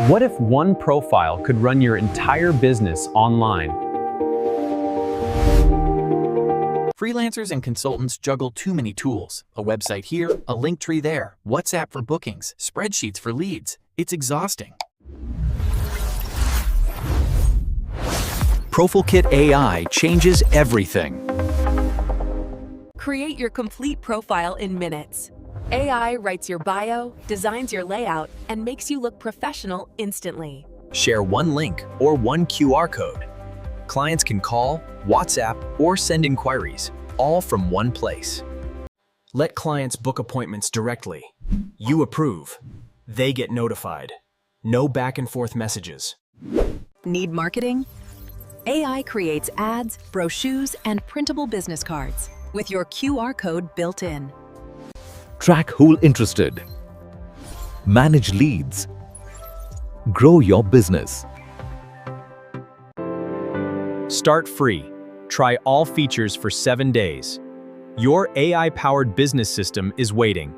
What if one profile could run your entire business online? Freelancers and consultants juggle too many tools. A website here, a link tree there, WhatsApp for bookings, spreadsheets for leads. It's exhausting. ProfileKit AI changes everything. Create your complete profile in minutes. AI writes your bio, designs your layout, and makes you look professional instantly. Share one link or one QR code. Clients can call, WhatsApp, or send inquiries, all from one place. Let clients book appointments directly. You approve. They get notified. No back and forth messages. Need marketing? AI creates ads, brochures, and printable business cards with your QR code built in. Track who's interested. Manage leads. Grow your business. Start free. Try all features for 7 days. Your AI-powered business system is waiting.